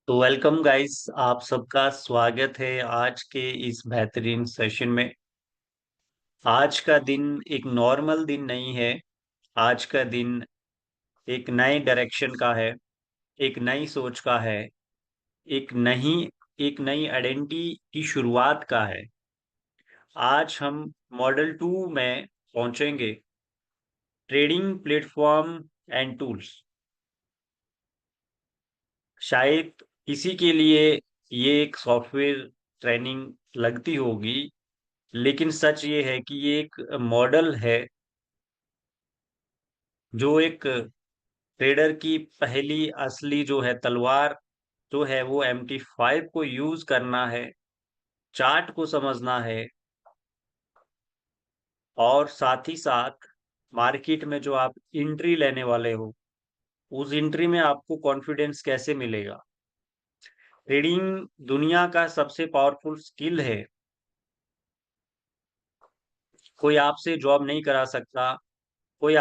तो welcome guys, आप सबका स्वागत है आज के इस बेहतरीन सेशन में। आज का दिन एक नॉर्मल दिन नहीं है। आज का दिन एक नए डायरेक्शन का है, एक नई सोच का है, एक नई एक नई आइडेंटिटी की शुरुआत का है। आज हम मॉडल 2 में पहुंचेंगे। Trading platform and tools. शायद किसी के लिए ये एक सॉफ्टवेयर ट्रेनिंग लगती होगी, लेकिन सच ये है कि ये एक मॉडल है जो एक ट्रेडर की पहली असली जो है तलवार जो है वो MT5 को यूज करना है, चार्ट को समझना है, और साथ ही साथ मार्केट में जो आप एंट्री लेने वाले हो उस एंट्री में आपको कॉन्फिडेंस कैसे मिलेगा। ट्रेडिंग दुनिया का सबसे पावरफुल स्किल है। कोई आपसे जॉब नहीं करा सकता, कोई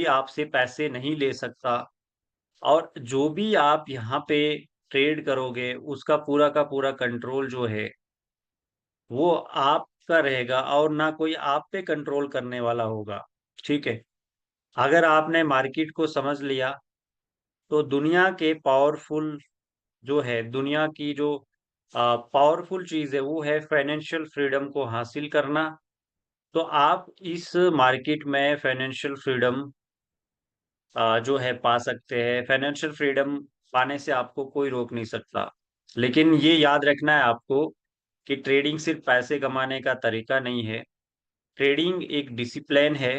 आपसे पैसे नहीं ले सकता, और जो भी आप यहाँ पे ट्रेड करोगे उसका पूरा का पूरा कंट्रोल जो है वो आपका रहेगा, और ना कोई आप पे कंट्रोल करने वाला होगा। ठीक है। अगर आपने मार्केट को समझ लिया तो दुनिया के पावरफुल जो है, दुनिया की जो पावरफुल चीज है वो है फाइनेंशियल फ्रीडम को हासिल करना। तो आप इस मार्केट में फाइनेंशियल फ्रीडम जो है पा सकते हैं। फाइनेंशियल फ्रीडम पाने से आपको कोई रोक नहीं सकता। लेकिन ये याद रखना है आपको कि ट्रेडिंग सिर्फ पैसे कमाने का तरीका नहीं है। ट्रेडिंग एक डिसिप्लिन है,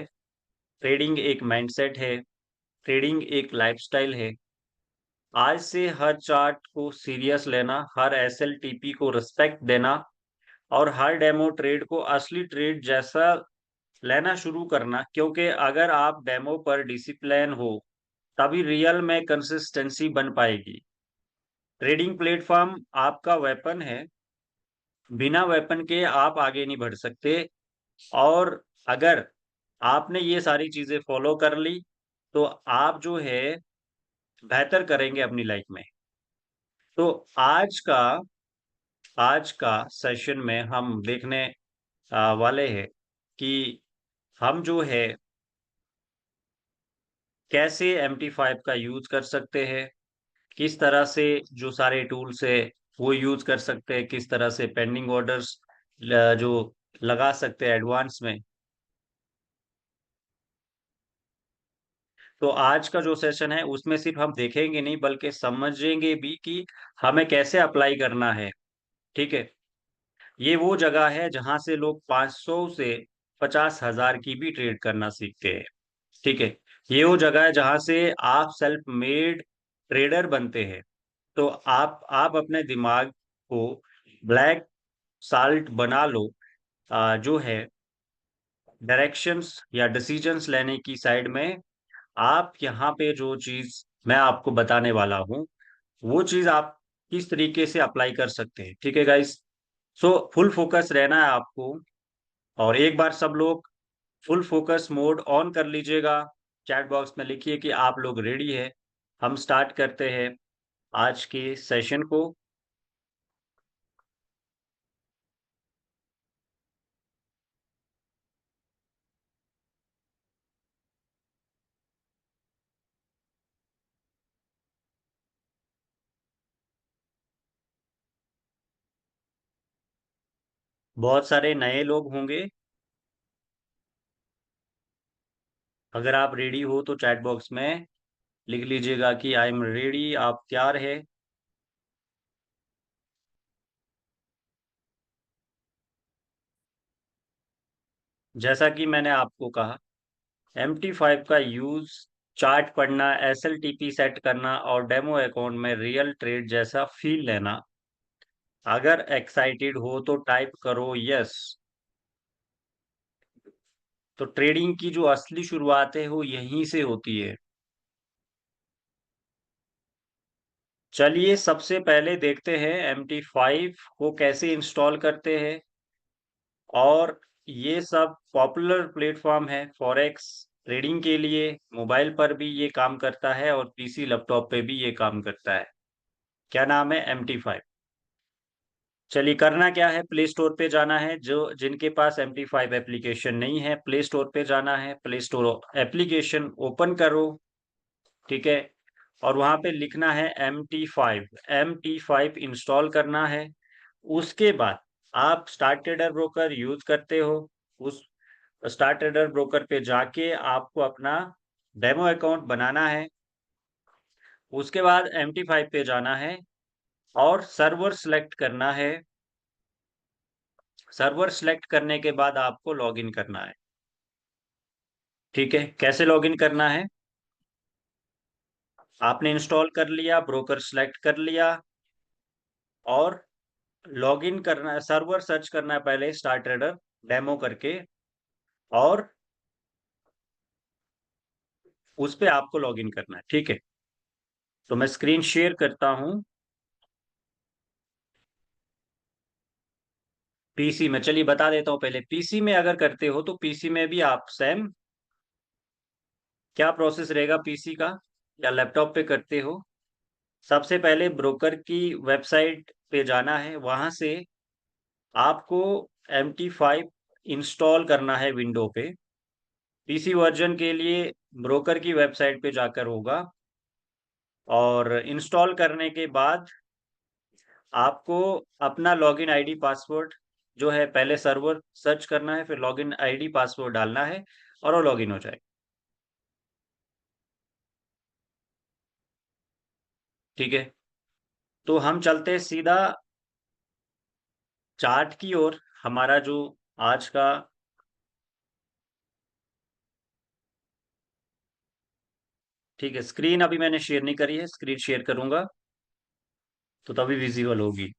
ट्रेडिंग एक माइंडसेट है, ट्रेडिंग एक लाइफस्टाइल है। आज से हर चार्ट को सीरियस लेना, हर SLTP को रिस्पेक्ट देना, और हर डेमो ट्रेड को असली ट्रेड जैसा लेना शुरू करना। क्योंकि अगर आप डेमो पर डिसिप्लिन हो तभी रियल में कंसिस्टेंसी बन पाएगी। ट्रेडिंग प्लेटफॉर्म आपका वेपन है। बिना वेपन के आप आगे नहीं बढ़ सकते। और अगर आपने ये सारी चीजें फॉलो कर ली तो आप जो है बेहतर करेंगे अपनी लाइफ में। तो आज का सेशन में हम देखने वाले हैं कि हम जो है कैसे MT5 का यूज कर सकते हैं, किस तरह से जो सारे टूल्स है वो यूज कर सकते हैं, किस तरह से पेंडिंग ऑर्डर्स जो लगा सकते हैं एडवांस में। तो आज का जो सेशन है उसमें सिर्फ हम देखेंगे नहीं बल्कि समझेंगे भी कि हमें कैसे अप्लाई करना है। ठीक है। ये वो जगह है जहां से लोग 500 से 50,000 की भी ट्रेड करना सीखते हैं। ठीक है। ये वो जगह है जहां से आप सेल्फ मेड ट्रेडर बनते हैं। तो आप अपने दिमाग को ब्लैक साल्ट बना लो, जो है डायरेक्शंस या डिसीजंस लेने की साइड में। आप यहाँ पे जो चीज मैं आपको बताने वाला हूँ वो चीज आप किस तरीके से अप्लाई कर सकते हैं। ठीक है गाइस। सो फुल फोकस रहना है आपको, और एक बार सब लोग फुल फोकस मोड ऑन कर लीजिएगा। चैट बॉक्स में लिखिए कि आप लोग रेडी है। हम स्टार्ट करते हैं आज के सेशन को। बहुत सारे नए लोग होंगे। अगर आप रेडी हो तो चैट बॉक्स में लिख लीजिएगा कि आई एम रेडी, आप तैयार है। जैसा कि मैंने आपको कहा, MT5 का यूज चार्ट पढ़ना, SLTP सेट करना और डेमो अकाउंट में रियल ट्रेड जैसा फील लेना। अगर एक्साइटेड हो तो टाइप करो यस। तो ट्रेडिंग की जो असली शुरुआत है वो यहीं से होती है। चलिए सबसे पहले देखते हैं MT5 को कैसे इंस्टॉल करते हैं। और ये सब पॉपुलर प्लेटफॉर्म है फॉरेक्स ट्रेडिंग के लिए मोबाइल पर भी ये काम करता है और पीसी लैपटॉप पे भी ये काम करता है। क्या नाम है? MT5। चलिए, करना क्या है, प्ले स्टोर पे जाना है। जो जिनके पास MT5 एप्लीकेशन नहीं है, प्ले स्टोर पे जाना है, प्ले स्टोर एप्लीकेशन ओपन करो, ठीक है। और वहां पे लिखना है MT5, MT5 इंस्टॉल करना है। उसके बाद आप स्टार ट्रेडर ब्रोकर यूज करते हो, उस स्टार ट्रेडर ब्रोकर पे जाके आपको अपना डेमो अकाउंट बनाना है। उसके बाद MT5 पे जाना है और सर्वर सेलेक्ट करना है। सर्वर सेलेक्ट करने के बाद आपको लॉगिन करना है, ठीक है। कैसे लॉगिन करना है? आपने इंस्टॉल कर लिया, ब्रोकर सेलेक्ट कर लिया और लॉगिन करना है, सर्वर सर्च करना है पहले स्टार ट्रेडर डेमो करके, और उस पे आपको लॉगिन करना है, ठीक है। तो मैं स्क्रीन शेयर करता हूं पीसी में। चलिए बता देता हूं, पहले पीसी में अगर करते हो तो पीसी में भी आप सेम क्या प्रोसेस रहेगा पीसी का, या लैपटॉप पे करते हो। सबसे पहले ब्रोकर की वेबसाइट पे जाना है, वहां से आपको MT5 इंस्टॉल करना है विंडो पे। पीसी वर्जन के लिए ब्रोकर की वेबसाइट पे जाकर होगा, और इंस्टॉल करने के बाद आपको अपना लॉगिन आईडी पासवर्ड जो है पहले सर्वर सर्च करना है, फिर लॉगिन आईडी पासवर्ड डालना है और वो लॉगिन हो जाए, ठीक है। तो हम चलते हैं सीधा चार्ट की ओर। हमारा जो आज का, ठीक है, स्क्रीन अभी मैंने शेयर नहीं करी है, स्क्रीन शेयर करूंगा तो तभी विजिबल होगी।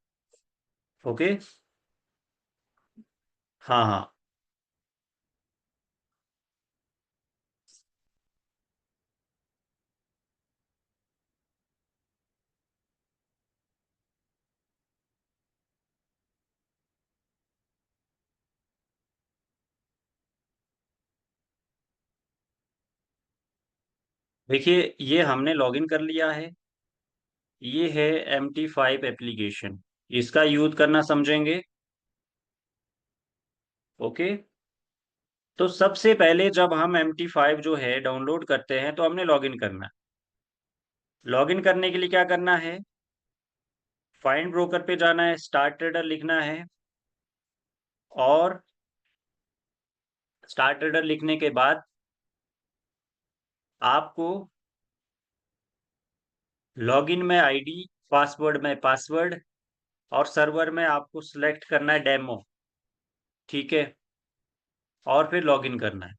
ओके, हाँ हाँ। देखिए, ये हमने लॉगिन कर लिया है। ये है MT5 एप्लीकेशन, इसका यूज करना समझेंगे। ओके। तो सबसे पहले जब हम MT5 जो है डाउनलोड करते हैं तो हमने लॉगिन करना है। लॉगिन करने के लिए क्या करना है? फाइंड ब्रोकर पे जाना है, स्टार्ट ट्रेडर लिखना है, और स्टार्ट ट्रेडर लिखने के बाद आपको लॉगिन में आईडी, पासवर्ड में पासवर्ड, और सर्वर में आपको सिलेक्ट करना है डेमो, ठीक है। और फिर लॉगिन करना है,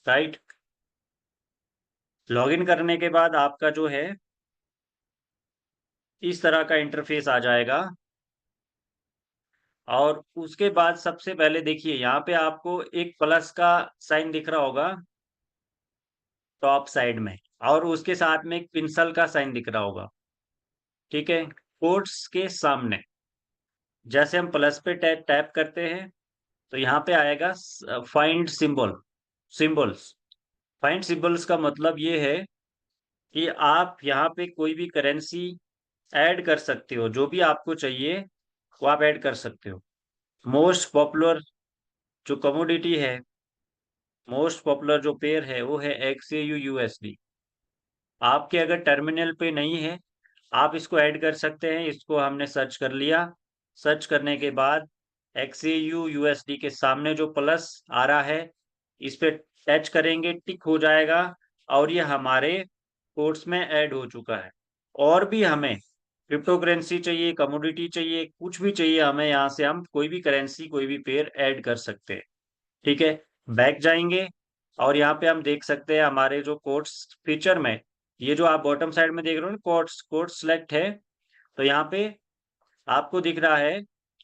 राइट। लॉगिन करने के बाद आपका जो है इस तरह का इंटरफेस आ जाएगा। और उसके बाद सबसे पहले देखिए, यहाँ पे आपको एक प्लस का साइन दिख रहा होगा टॉप साइड में, और उसके साथ में एक पिंसल का साइन दिख रहा होगा, ठीक है, कोट्स के सामने। जैसे हम प्लस पे टैप टैप करते हैं तो यहाँ पे आएगा find symbol, symbols. Find symbols का मतलब ये है कि आप यहाँ पे कोई भी करेंसी ऐड कर सकते हो, जो भी आपको चाहिए वो आप ऐड कर सकते हो। मोस्ट पॉपुलर जो कमोडिटी है, मोस्ट पॉपुलर जो पेयर है वो है XAU USD। आपके अगर टर्मिनल पे नहीं है, आप इसको ऐड कर सकते हैं। इसको हमने सर्च कर लिया। सर्च करने के बाद XAU USD के सामने जो प्लस आ रहा है, इस पे टच करेंगे, टिक हो जाएगा, और ये हमारे कोर्स में ऐड हो चुका है। और भी हमें क्रिप्टो करेंसी चाहिए, कमोडिटी चाहिए, कुछ भी चाहिए हमें, यहाँ से हम कोई भी करेंसी, कोई भी पेयर ऐड कर सकते हैं, ठीक है। बैक जाएंगे और यहाँ पे हम देख सकते हैं हमारे जो कोट्स फीचर में, ये जो आप बॉटम साइड में देख रहे हो ना, कोट्स कोट्स सेलेक्ट है। तो यहाँ पे आपको दिख रहा है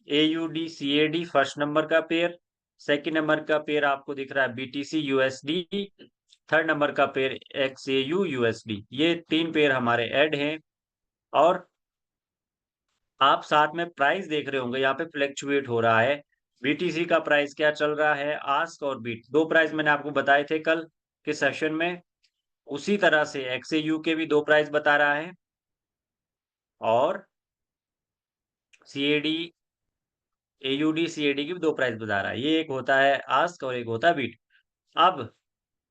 AUD CAD फर्स्ट नंबर का पेयर, सेकंड नंबर का पेयर आपको दिख रहा है BTC USD, थर्ड नंबर का पेयर XAU USD। ये तीन पेयर हमारे ऐड हैं। और आप साथ में प्राइस देख रहे होंगे, यहाँ पे फ्लैक्चुएट हो रहा है। BTC का प्राइस क्या चल रहा है, आस्क और बीट, दो प्राइस मैंने आपको बताए थे कल। के सेशन में। उसी तरह से XAU के भी दो प्राइस बता रहा है, और CAD AUD CAD की भी दो प्राइस बता रहा है। ये एक होता है आस्क और एक होता है बीट। अब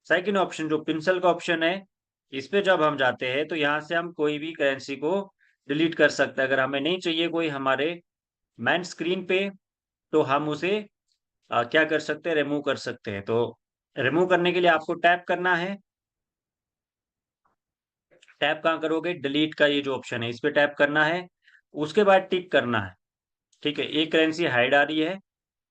सेकंड ऑप्शन जो पिंसल का ऑप्शन है, इस पे जब हम जाते हैं तो यहाँ से हम कोई भी करेंसी को डिलीट कर सकते हैं। अगर हमें नहीं चाहिए कोई हमारे मेन स्क्रीन पे, तो हम उसे क्या कर सकते हैं, रिमूव कर सकते हैं। तो रिमूव करने के लिए आपको टैप करना है। टैप कहाँ करोगे, डिलीट का ये जो ऑप्शन है इस पे टैप करना है। उसके बाद टिक करना है। ठीक है, एक करेंसी हाइड आ रही है,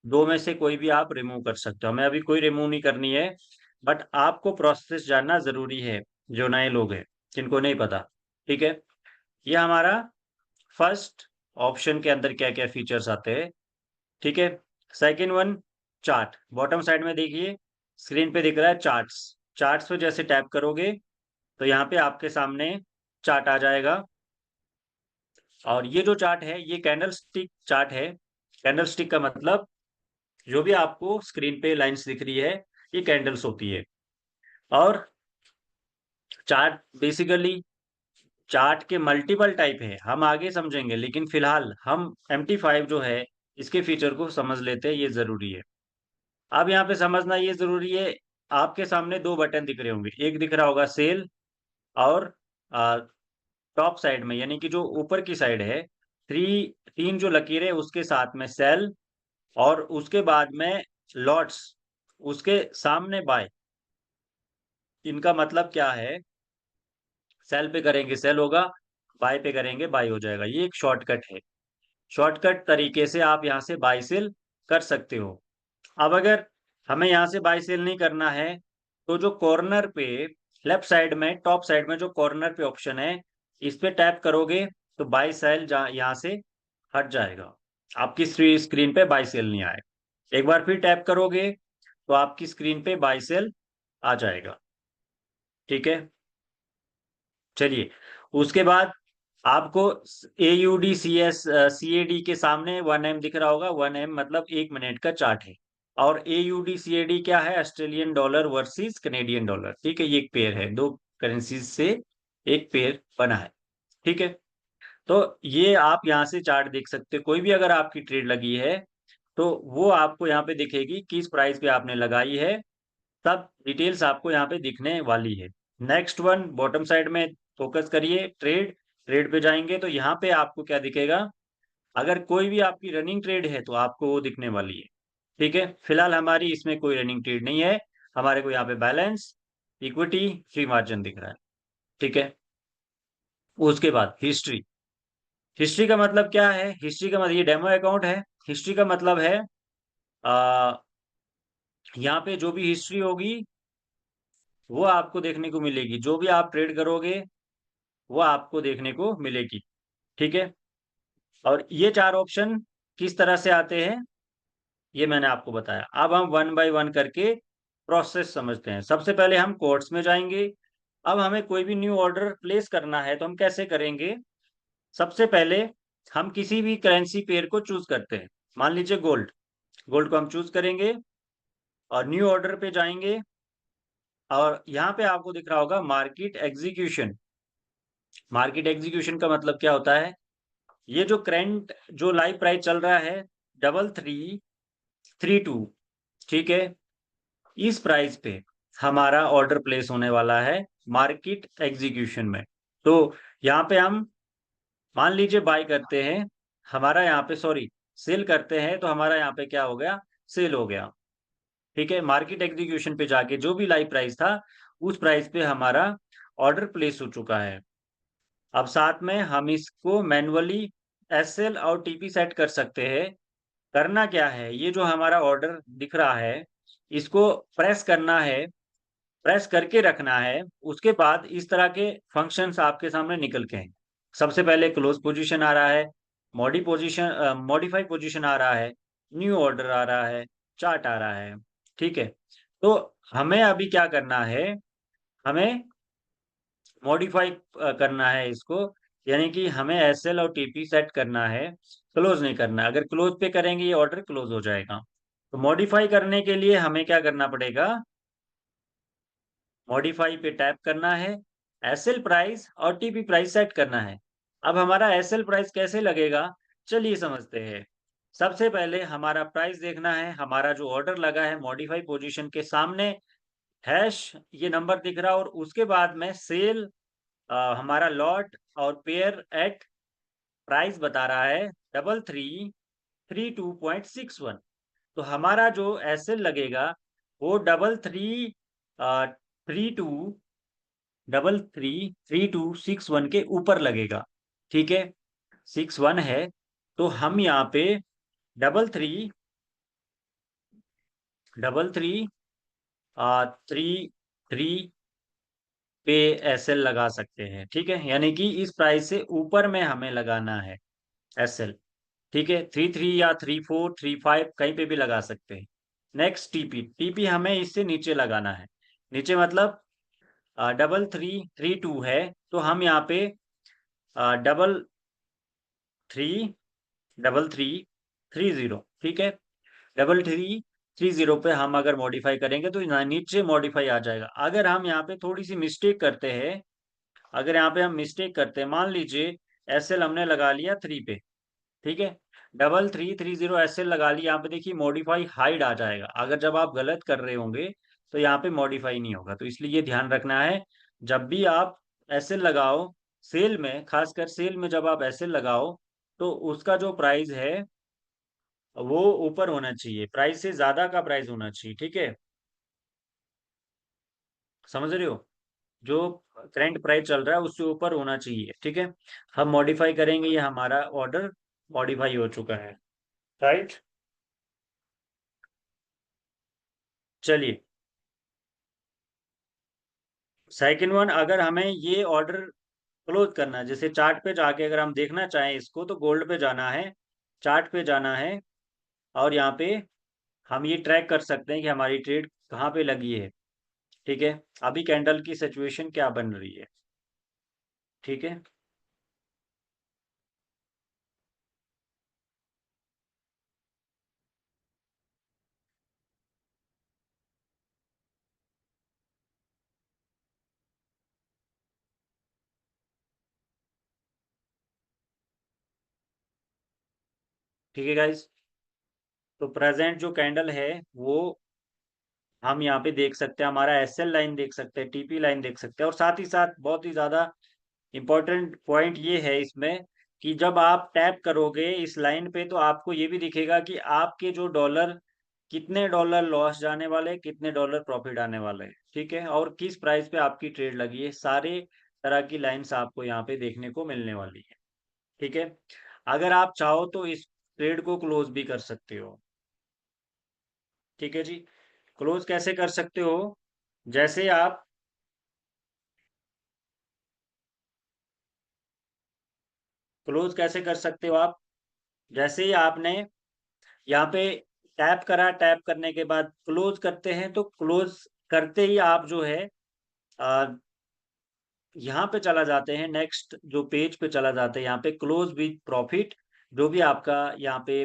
दो में से कोई भी आप रिमूव कर सकते हो। हमें अभी कोई रिमूव नहीं करनी है, बट आपको प्रोसेस जानना जरूरी है, जो नए लोग हैं जिनको नहीं पता। ठीक है, ये हमारा फर्स्ट ऑप्शन के अंदर क्या क्या फीचर्स आते हैं। ठीक है, second one, chart. Bottom side में देखिए, स्क्रीन पे दिख रहा है चार्ट्स। चार्ट्स पे जैसे टैप करोगे तो यहाँ पे आपके सामने चार्ट आ जाएगा। और ये जो चार्ट है ये कैंडल स्टिक चार्ट है। कैंडल स्टिक का मतलब, जो भी आपको स्क्रीन पे लाइंस दिख रही है, ये कैंडल्स होती है। और चार्ट बेसिकली, चार्ट के मल्टीपल टाइप है, हम आगे समझेंगे, लेकिन फिलहाल हम MT5 जो है इसके फीचर को समझ लेते हैं, ये जरूरी है। अब यहाँ पे समझना ये जरूरी है, आपके सामने दो बटन दिख रहे होंगे, एक दिख रहा होगा सेल, और टॉप साइड में यानी कि जो ऊपर की साइड है, तीन जो लकीरें हैं, उसके साथ में सेल, और उसके बाद में लॉट्स, उसके सामने बाय। इनका मतलब क्या है, सेल पे करेंगे सेल होगा, बाय पे करेंगे बाय हो जाएगा। ये एक शॉर्टकट है। शॉर्टकट तरीके से आप यहाँ से बाय सेल कर सकते हो। अब अगर हमें यहाँ से बाय सेल नहीं करना है, तो जो कॉर्नर पे लेफ्ट साइड में टॉप साइड में जो कॉर्नर पे ऑप्शन है, इस पे टैप करोगे तो बाय सेल यहाँ से हट जाएगा। आपकी स्क्रीन पे बाय सेल नहीं आए। एक बार फिर टैप करोगे तो आपकी स्क्रीन पे बाय सेल आ जाएगा। ठीक है, चलिए, उसके बाद आपको AUD CS CAD के सामने 1M दिख रहा होगा। 1M मतलब 1 मिनट का चार्ट है। और AUD CAD क्या है, Australian dollar versus Canadian dollar. ठीक है, ये एक पेयर है, दो करेंसीज से एक पेयर बना है। ठीक है, तो ये आप यहाँ से चार्ट देख सकते हो। कोई भी अगर आपकी ट्रेड लगी है तो वो आपको यहाँ पे दिखेगी, किस प्राइस पे आपने लगाई है, सब डिटेल्स आपको यहाँ पे दिखने वाली है। नेक्स्ट वन, बॉटम साइड में फोकस करिए, ट्रेड। ट्रेड पे जाएंगे तो यहाँ पे आपको क्या दिखेगा, अगर कोई भी आपकी रनिंग ट्रेड है तो आपको वो दिखने वाली है। ठीक है, फिलहाल हमारी इसमें कोई रनिंग ट्रेड नहीं है, हमारे को यहाँ पे बैलेंस, इक्विटी, फ्री मार्जिन दिख रहा है। ठीक है, उसके बाद हिस्ट्री। हिस्ट्री का मतलब क्या है, हिस्ट्री का मतलब, ये डेमो अकाउंट है। हिस्ट्री का मतलब है आ, यहाँ पे जो भी हिस्ट्री होगी वो आपको देखने को मिलेगी, जो भी आप ट्रेड करोगे वो आपको देखने को मिलेगी। ठीक है, और ये चार ऑप्शन किस तरह से आते हैं ये मैंने आपको बताया। अब हम वन बाय वन करके प्रोसेस समझते हैं। सबसे पहले हम कोर्ट्स में जाएंगे। अब हमें कोई भी न्यू ऑर्डर प्लेस करना है तो हम कैसे करेंगे, सबसे पहले हम किसी भी करेंसी पेयर को चूज करते हैं। मान लीजिए गोल्ड, गोल्ड को हम चूज करेंगे और न्यू ऑर्डर पे जाएंगे। और यहाँ पे आपको दिख रहा होगा मार्केट एग्जीक्यूशन। मार्केट एग्जीक्यूशन का मतलब क्या होता है, ये जो करंट जो लाइव प्राइस चल रहा है 3332, ठीक है, इस प्राइस पे हमारा ऑर्डर प्लेस होने वाला है मार्केट एग्जीक्यूशन में। तो यहाँ पे हम मान लीजिए बाय करते हैं, हमारा यहाँ पे सॉरी सेल करते हैं, तो हमारा यहाँ पे क्या हो गया, सेल हो गया। ठीक है, मार्केट एग्जीक्यूशन पे जाके जो भी लाइव प्राइस था उस प्राइस पे हमारा ऑर्डर प्लेस हो चुका है। अब साथ में हम इसको मैन्युअली SL और TP सेट कर सकते हैं। करना क्या है, ये जो हमारा ऑर्डर दिख रहा है इसको प्रेस करना है, प्रेस करके रखना है। उसके बाद इस तरह के फंक्शंस आपके सामने निकल के हैं। सबसे पहले क्लोज पोजीशन आ रहा है, मॉडिफाई पोजीशन आ रहा है, न्यू ऑर्डर आ रहा है, चार्ट आ रहा है। ठीक है, तो हमें अभी क्या करना है, हमें मॉडिफाई करना है इसको, यानी कि हमें SL और TP सेट करना है, क्लोज नहीं करना है। अगर क्लोज पे करेंगे ये ऑर्डर क्लोज हो जाएगा। तो मॉडिफाई करने के लिए हमें क्या करना पड़ेगा, मॉडिफाई पे टैप करना है, एसएल प्राइस और टीपी प्राइस सेट करना है। अब हमारा एसएल प्राइस कैसे लगेगा, चलिए समझते हैं। सबसे पहले हमारा प्राइस देखना है, हमारा जो ऑर्डर लगा है मॉडिफाई पोजीशन के सामने हैश ये नंबर दिख रहा, और उसके बाद में सेल हमारा लॉट और पेयर एट प्राइस बता रहा है 3332.61। तो हमारा जो एसएल लगेगा वो 3332 के ऊपर लगेगा। ठीक है, 61 है, तो हम यहाँ पे double three double three three three पे एसएल लगा सकते हैं। ठीक है, यानी कि इस प्राइस से ऊपर में हमें लगाना है एसएल। ठीक है, 33 या 34 35 कहीं पे भी लगा सकते हैं। नेक्स्ट टीपी, टीपी हमें इससे नीचे लगाना है। नीचे मतलब 3332 है, तो हम यहाँ पे double three double three three zero, ठीक है, 3330 पे हम अगर मॉडिफाई करेंगे तो नीचे मॉडिफाई आ जाएगा। अगर हम यहाँ पे थोड़ी सी मिस्टेक करते हैं, अगर यहाँ पे हम मिस्टेक करते हैं, मान लीजिए एसएल हमने लगा लिया 3 पे, ठीक है, 3330 एसएल लगा लिया, यहाँ पे देखिए मॉडिफाई हाइड आ जाएगा। अगर जब आप गलत कर रहे होंगे तो यहाँ पे मॉडिफाई नहीं होगा, तो इसलिए ये ध्यान रखना है। जब भी आप एसएल लगाओ सेल में, खासकर सेल में जब आप एसएल लगाओ, तो उसका जो प्राइस है वो ऊपर होना चाहिए, प्राइस से ज्यादा का प्राइस होना चाहिए। ठीक है, समझ रहे हो, जो करंट प्राइस चल रहा है उससे ऊपर होना चाहिए। ठीक है, हम मॉडिफाई करेंगे, ये हमारा ऑर्डर मॉडिफाई हो चुका है। राइट, चलिए सेकंड वन, अगर हमें ये ऑर्डर क्लोज करना है, जैसे चार्ट पे जाके अगर हम देखना चाहें इसको, तो गोल्ड पे जाना है, चार्ट पे जाना है, और यहाँ पे हम ये ट्रैक कर सकते हैं कि हमारी ट्रेड कहाँ पे लगी है। ठीक है, अभी कैंडल की सिचुएशन क्या बन रही है। ठीक है, ठीक है गाइस, तो प्रेजेंट जो कैंडल है वो हम यहाँ पे देख सकते हैं, हमारा एसएल लाइन देख सकते हैं, टीपी लाइन देख सकते हैं, और साथ ही साथ बहुत ही ज्यादा इंपॉर्टेंट पॉइंट ये है इसमें कि जब आप टैप करोगे इस लाइन पे, तो आपको ये भी दिखेगा कि आपके जो डॉलर, कितने डॉलर लॉस जाने वाले, कितने डॉलर प्रॉफिट आने वाले हैं। ठीक है, और किस प्राइस पे आपकी ट्रेड लगी है, सारे तरह की लाइंस आपको यहाँ पे देखने को मिलने वाली है। ठीक है, अगर आप चाहो तो इस ट्रेड को क्लोज भी कर सकते हो। ठीक है जी, क्लोज कैसे कर सकते हो, जैसे आप क्लोज कैसे कर सकते हो आप, जैसे ही आपने यहाँ पे टैप करा, टैप करने के बाद क्लोज करते हैं, तो क्लोज करते ही आप जो है यहाँ पे चला जाते हैं, नेक्स्ट जो पेज पे चला जाते हैं, यहाँ पे क्लोज विद प्रॉफिट, जो भी आपका यहाँ पे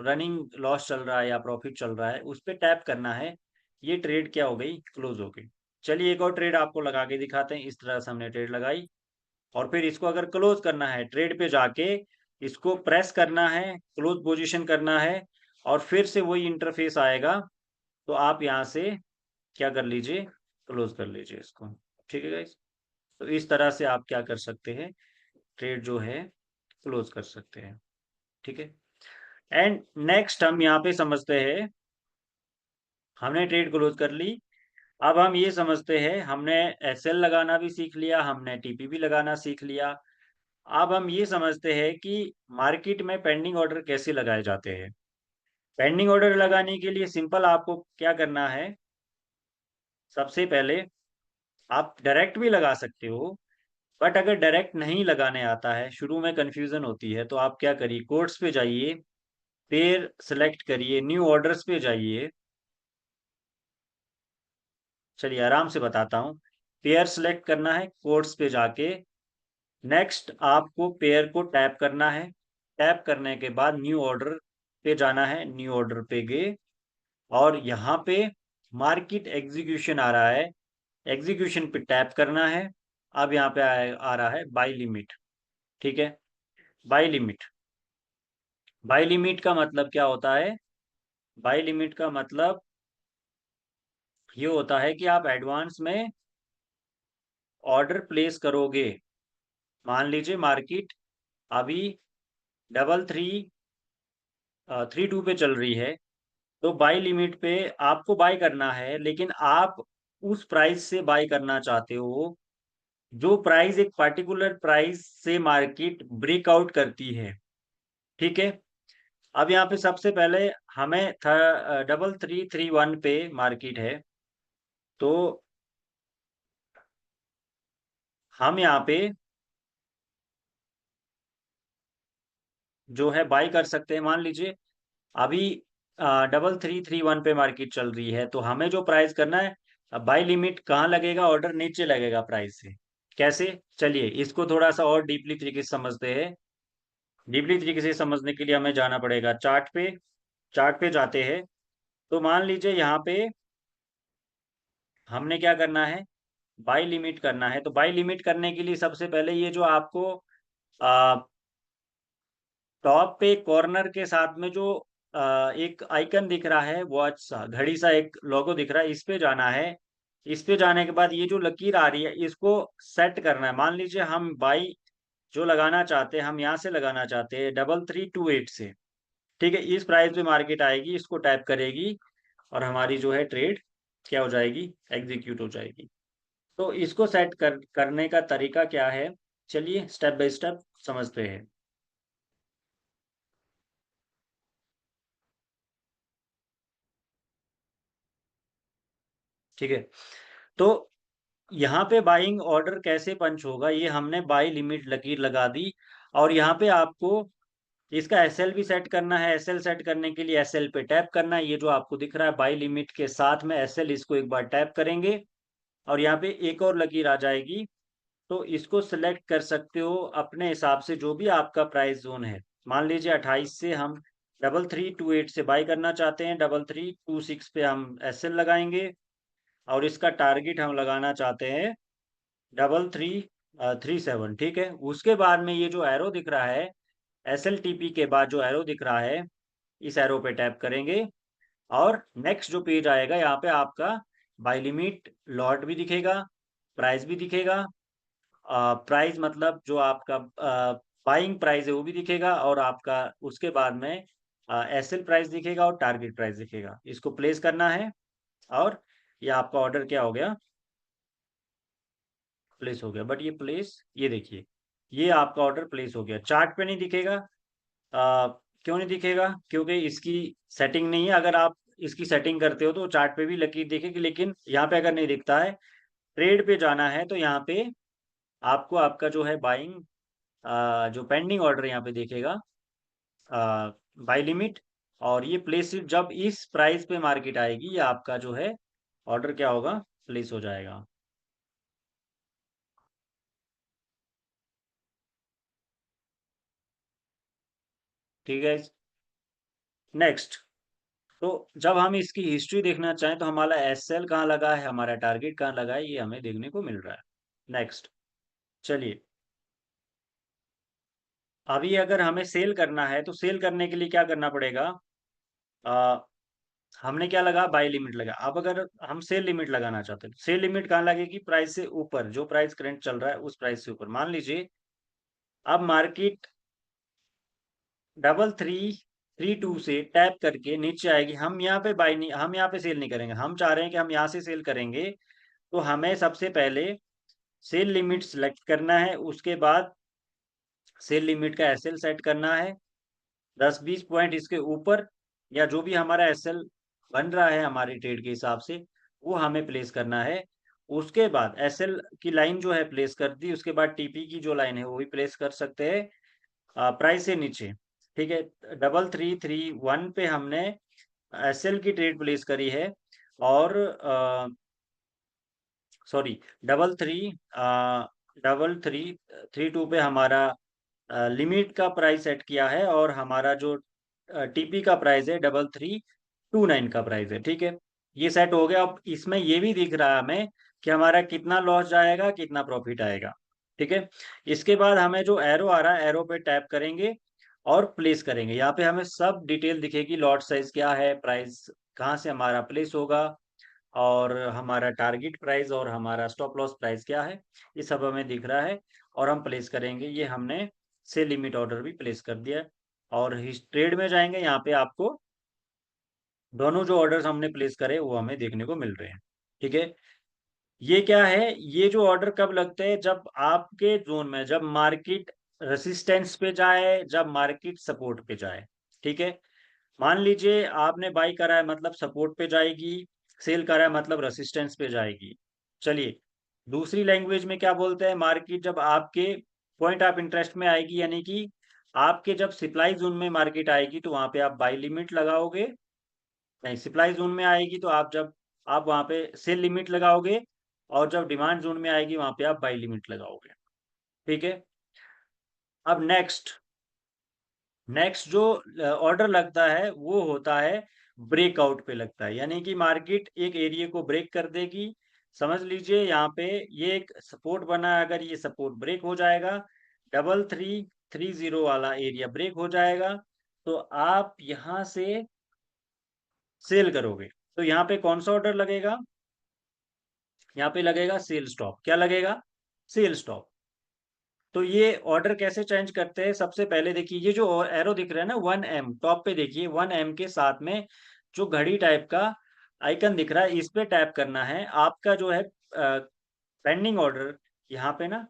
रनिंग लॉस चल रहा है या प्रॉफिट चल रहा है, उस पे टैप करना है। ये ट्रेड क्या हो गई, क्लोज हो गई। चलिए एक और ट्रेड आपको लगा के दिखाते हैं। इस तरह से हमने ट्रेड लगाई, और फिर इसको अगर क्लोज करना है, ट्रेड पे जाके इसको प्रेस करना है, क्लोज पोजीशन करना है, और फिर से वही इंटरफेस आएगा, तो आप यहाँ से क्या कर लीजिए, क्लोज कर लीजिए इसको। ठीक है गाइस, तो इस तरह से आप क्या कर सकते हैं, ट्रेड जो है क्लोज कर सकते हैं। ठीक है, एंड नेक्स्ट हम यहाँ पे समझते हैं, हमने ट्रेड क्लोज कर ली। अब हम ये समझते हैं, हमने एसएल लगाना भी सीख लिया, हमने टीपी भी लगाना सीख लिया। अब हम ये समझते हैं कि मार्केट में पेंडिंग ऑर्डर कैसे लगाए जाते हैं। पेंडिंग ऑर्डर लगाने के लिए सिंपल आपको क्या करना है, सबसे पहले आप डायरेक्ट भी लगा सकते हो, बट अगर डायरेक्ट नहीं लगाने आता है, शुरू में कंफ्यूजन होती है, तो आप क्या करिए, कोड्स पे जाइए, पेयर सेलेक्ट करिए, न्यू ऑर्डर्स पे जाइए। चलिए आराम से बताता हूँ, पेयर सेलेक्ट करना है कोड्स पे जाके, नेक्स्ट आपको पेयर को टैप करना है, टैप करने के बाद न्यू ऑर्डर पे जाना है, न्यू ऑर्डर पे गए, और यहाँ पे मार्केट एग्जीक्यूशन आ रहा है, एग्जीक्यूशन पे टैप करना है। अब यहाँ पे आ रहा है बाय लिमिट। ठीक है, बाय लिमिट। बाय लिमिट का मतलब क्या होता है? बाय लिमिट का मतलब ये होता है कि आप एडवांस में ऑर्डर प्लेस करोगे। मान लीजिए मार्केट अभी 3332 पे चल रही है, तो बाय लिमिट पे आपको बाय करना है, लेकिन आप उस प्राइस से बाय करना चाहते हो जो प्राइस एक पर्टिकुलर प्राइस से मार्केट ब्रेकआउट करती है। ठीक है, अब यहाँ पे सबसे पहले हमें 3331 पे मार्केट है, तो हम यहाँ पे जो है बाय कर सकते हैं। मान लीजिए अभी 3331 पे मार्केट चल रही है, तो हमें जो प्राइस करना है, बाय लिमिट कहाँ लगेगा? ऑर्डर नीचे लगेगा प्राइस से। कैसे? चलिए इसको थोड़ा सा और डीपली तरीके से समझते हैं। डीपली तरीके से समझने के लिए हमें जाना पड़ेगा चार्ट पे। चार्ट पे जाते हैं, तो मान लीजिए यहाँ पे हमने क्या करना है? बाय लिमिट करना है। तो बाय लिमिट करने के लिए सबसे पहले ये जो आपको टॉप पे कॉर्नर के साथ में जो एक आइकन दिख रहा है, वॉच सा, घड़ी सा एक लोगो दिख रहा है, इस पे जाना है। इस पे जाने के बाद ये जो लकीर आ रही है, इसको सेट करना है। मान लीजिए हम बाई जो लगाना चाहते हैं, हम यहाँ से लगाना चाहते हैं 3328 से। ठीक है, इस प्राइस पे मार्केट आएगी, इसको टैप करेगी और हमारी जो है ट्रेड क्या हो जाएगी? एग्जीक्यूट हो जाएगी। तो इसको सेट करने का तरीका क्या है? चलिए स्टेप बाय स्टेप समझते हैं। ठीक है, तो यहाँ पे बाइंग ऑर्डर कैसे पंच होगा? ये हमने बाई लिमिट लकीर लगा दी, और यहाँ पे आपको इसका एसएल भी सेट करना है। एसएल सेट करने के लिए एसएल पे टैप करना है। ये जो आपको दिख रहा है बाई लिमिट के साथ में एसएल, इसको एक बार टैप करेंगे और यहाँ पे एक और लकीर आ जाएगी। तो इसको सिलेक्ट कर सकते हो अपने हिसाब से, जो भी आपका प्राइस जोन है। मान लीजिए 28 से हम 3328 से बाई करना चाहते हैं, 3326 पे हम एसएल लगाएंगे, और इसका टारगेट हम लगाना चाहते हैं 3337। ठीक है, उसके बाद में ये जो एरो दिख रहा है, एस एल टी पी के बाद जो एरो दिख रहा है, इस एरो पे टैप करेंगे और नेक्स्ट जो पेज आएगा, यहाँ पे आपका बाय लिमिट लॉट भी दिखेगा, प्राइस भी दिखेगा। प्राइस मतलब जो आपका बाइंग प्राइस है वो भी दिखेगा, और आपका उसके बाद में एस एल प्राइस दिखेगा और टारगेट प्राइस दिखेगा। इसको प्लेस करना है, और ये आपका ऑर्डर क्या हो गया? प्लेस हो गया। बट ये प्लेस, ये देखिए, ये आपका ऑर्डर प्लेस हो गया। चार्ट पे नहीं दिखेगा। क्यों नहीं दिखेगा? क्योंकि इसकी सेटिंग नहीं है। अगर आप इसकी सेटिंग करते हो तो चार्ट पे भी लकीर दिखेगी, लेकिन यहाँ पे अगर नहीं दिखता है, ट्रेड पे जाना है, तो यहाँ पे आपको आपका जो है बाइंग जो पेंडिंग ऑर्डर यहाँ पे दिखेगा, बाय लिमिट। और ये प्लेस जब इस प्राइस पे मार्केट आएगी, ये आपका जो है ऑर्डर क्या होगा? प्लेस हो जाएगा। ठीक है, नेक्स्ट। तो जब हम इसकी हिस्ट्री देखना चाहें, तो हमारा एस एल कहाँ लगा है, हमारा टारगेट कहाँ लगा है, ये हमें देखने को मिल रहा है। नेक्स्ट, चलिए अभी अगर हमें सेल करना है, तो सेल करने के लिए क्या करना पड़ेगा? आ, हमने क्या लगा? बाय लिमिट लगा। अब अगर हम सेल लिमिट लगाना चाहते हैं, तो सेल लिमिट कहाँ लगेगी? प्राइस से ऊपर, जो प्राइस करंट चल रहा है उस प्राइस से ऊपर। मान लीजिए अब मार्केट 3332 से टैप करके नीचे आएगी, हम यहाँ पे बाय नहीं, हम यहाँ पे सेल नहीं करेंगे। हम चाह रहे हैं कि हम यहाँ से सेल करेंगे। तो हमें सबसे पहले सेल लिमिट सेलेक्ट करना है, उसके बाद सेल लिमिट का एसएल सेट करना है 10-20 पॉइंट इसके ऊपर, या जो भी हमारा एसएल बन रहा है हमारी ट्रेड के हिसाब से, वो हमें प्लेस करना है। उसके बाद एसएल की लाइन जो है प्लेस कर दी, उसके बाद टीपी की जो लाइन है वो भी प्लेस कर सकते हैं प्राइस से नीचे। ठीक है, 3331 पे हमने एसएल की ट्रेड प्लेस करी है, और sorry, double three double three three two पे हमारा लिमिट का प्राइस सेट किया है, और हमारा जो टीपी का प्राइस है 3329 का प्राइस है। ठीक है, ये सेट हो गया। अब इसमें ये भी दिख रहा है हमें कि हमारा कितना लॉस जाएगा, कितना प्रॉफिट आएगा। ठीक है, इसके बाद हमें जो एरो आ रहा है, एरो पे टैप करेंगे और प्लेस करेंगे। यहाँ पे हमें सब डिटेल दिखेगी, लॉट साइज क्या है, प्राइस कहाँ से हमारा प्लेस होगा, और हमारा टारगेट प्राइस और हमारा स्टॉप लॉस प्राइस क्या है, ये सब हमें दिख रहा है। और हम प्लेस करेंगे, ये हमने से लिमिट ऑर्डर भी प्लेस कर दिया है। और ट्रेड में जाएंगे, यहाँ पे आपको दोनों जो ऑर्डर्स हमने प्लेस करे वो हमें देखने को मिल रहे हैं। ठीक है, ये क्या है, ये जो ऑर्डर कब लगते हैं, जब आपके जोन में, जब मार्केट रेसिस्टेंस पे जाए, जब मार्केट सपोर्ट पे जाए। ठीक है, मान लीजिए आपने बाई करा है मतलब सपोर्ट पे जाएगी, सेल करा है मतलब रेसिस्टेंस पे जाएगी। चलिए, दूसरी लैंग्वेज में क्या बोलते हैं, मार्केट जब आपके पॉइंट ऑफ इंटरेस्ट में आएगी, यानी कि आपके जब सप्लाई जोन में मार्केट आएगी तो वहां पे आप बाई लिमिट लगाओगे। नहीं, सप्लाई जोन में आएगी तो आप वहां पे सेल लिमिट लगाओगे, और जब डिमांड जोन में आएगी वहां पे आप बाई लिमिट लगाओगे। ठीक है, अब नेक्स्ट नेक्स्ट जो ऑर्डर लगता है वो होता है ब्रेकआउट पे लगता है, यानी कि मार्केट एक एरिया को ब्रेक कर देगी। समझ लीजिए यहाँ पे ये एक सपोर्ट बना है, अगर ये सपोर्ट ब्रेक हो जाएगा, 3330 वाला एरिया ब्रेक हो जाएगा, तो आप यहाँ से सेल करोगे। तो यहाँ पे कौन सा ऑर्डर लगेगा, यहाँ पे लगेगा सेल स्टॉप। क्या लगेगा, सेल स्टॉप। तो ये ऑर्डर कैसे चेंज करते हैं, सबसे पहले देखिए ये जो एरो दिख रहा है ना 1M, टॉप पे देखिए 1M के साथ में जो घड़ी टाइप का आइकन दिख रहा है, इस पे टैप करना है। आपका जो है पेंडिंग ऑर्डर, यहाँ पे ना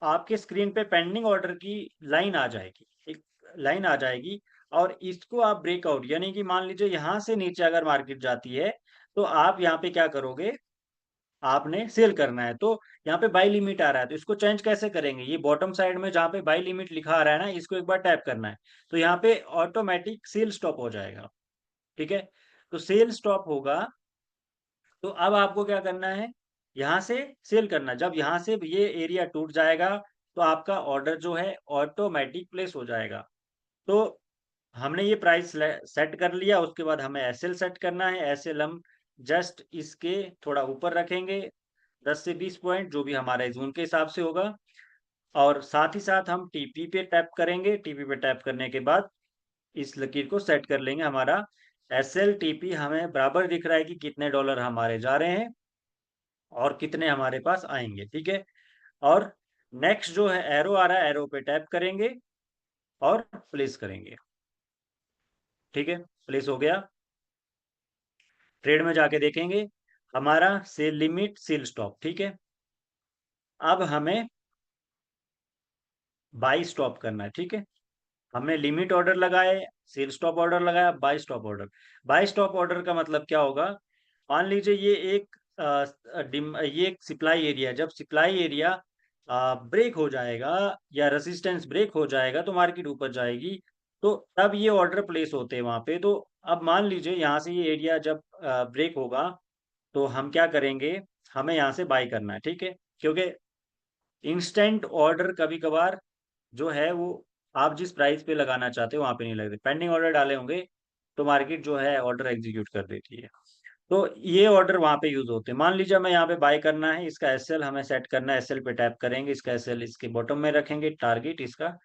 आपके स्क्रीन पे पेंडिंग ऑर्डर की लाइन आ जाएगी, एक लाइन आ जाएगी। और इसको आप ब्रेकआउट, यानी कि मान लीजिए यहाँ से नीचे अगर मार्केट जाती है, तो आप यहाँ पे क्या करोगे, आपने सेल करना है। तो यहाँ पे बाई लिमिट आ रहा है, तो इसको चेंज कैसे करेंगे, ये बॉटम साइड में जहाँ पे बाई लिमिट लिखा आ रहा है ना, इसको एक बार टैप करना है, तो यहाँ पे ऑटोमेटिक सेल स्टॉप हो जाएगा। ठीक है, तो सेल स्टॉप होगा, तो अब आपको क्या करना है, यहाँ से सेल करना। जब यहाँ से ये एरिया टूट जाएगा, तो आपका ऑर्डर जो है ऑटोमेटिक प्लेस हो जाएगा। तो हमने ये प्राइस सेट कर लिया, उसके बाद हमें एसएल सेट करना है। एसएल हम जस्ट इसके थोड़ा ऊपर रखेंगे, 10 से 20 पॉइंट, जो भी हमारे जोन के हिसाब से होगा। और साथ ही साथ हम टीपी पे टैप करेंगे। टीपी पे टैप करने के बाद इस लकीर को सेट कर लेंगे। हमारा एसएल टीपी हमें बराबर दिख रहा है कि कितने डॉलर हमारे जा रहे हैं और कितने हमारे पास आएंगे। ठीक है, और नेक्स्ट जो है एरो आ रहा है, एरो पे टैप करेंगे और प्लेस करेंगे। ठीक है, प्लेस हो गया। ट्रेड में जाके देखेंगे, हमारा सेल लिमिट, सेल स्टॉप। ठीक है, अब हमें बाई स्टॉप करना है। ठीक है, हमने लिमिट ऑर्डर लगाए, सेल स्टॉप ऑर्डर लगाया, by stop order. By stop order का मतलब क्या होगा, मान लीजिए ये ये एक सप्लाई एरिया, जब सप्लाई एरिया ब्रेक हो जाएगा या रेसिस्टेंस ब्रेक हो जाएगा तो मार्केट ऊपर जाएगी, तो तब ये ऑर्डर प्लेस होते हैं वहां पे। तो अब मान लीजिए यहाँ से ये एरिया जब ब्रेक होगा, तो हम क्या करेंगे, हमें यहाँ से बाई करना है। ठीक है, क्योंकि इंस्टेंट ऑर्डर कभी कभार जो है वो आप जिस प्राइस पे लगाना चाहते हो वहां पे नहीं लगते। पेंडिंग ऑर्डर डाले होंगे तो मार्केट जो है ऑर्डर एग्जीक्यूट कर देती है। तो ये ऑर्डर वहां पे यूज होते हैं। मान लीजिए हमें यहाँ पे बाय करना है, इसका एसएल हमें सेट करना है, एसएल पे टैप करेंगे, इसका एसएल इसके बॉटम में रखेंगे, टारगेट इसका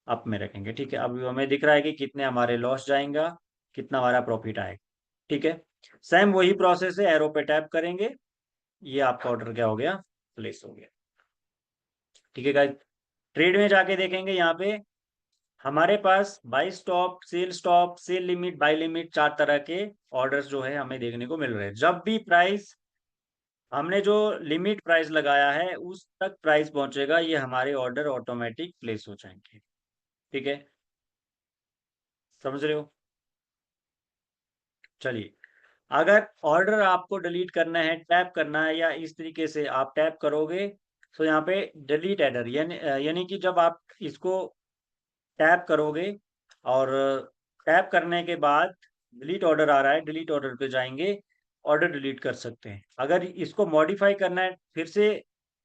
अप में रखेंगे। ठीक है, अब हमें दिख रहा है कि कितने हमारे लॉस जाएगा, कितना हमारा प्रॉफिट आएगा। ठीक है, सेम वही प्रोसेस है, एरो पे टैप करेंगे, ये आपका ऑर्डर क्या हो गया, प्लेस हो गया। ठीक है गाइस, ट्रेड में जाके देखेंगे, यहाँ पे हमारे पास buy stop, sell limit, buy limit, 4 तरह के ऑर्डर्स जो है हमें देखने को मिल रहे हैं। जब भी प्राइस, हमने जो लिमिट प्राइस लगाया है उस तक प्राइस पहुंचेगा, ये हमारे ऑर्डर ऑटोमेटिक प्लेस हो जाएंगे। ठीक है, समझ रहे हो। चलिए, अगर ऑर्डर आपको डिलीट करना है, टैप करना है, या इस तरीके से आप टैप करोगे, तो यहाँ पे डिलीट एडर, यानी कि जब आप इसको टैप करोगे और टैप करने के बाद डिलीट ऑर्डर आ रहा है, डिलीट ऑर्डर पे जाएंगे, ऑर्डर डिलीट कर सकते हैं। अगर इसको मॉडिफाई करना है, फिर से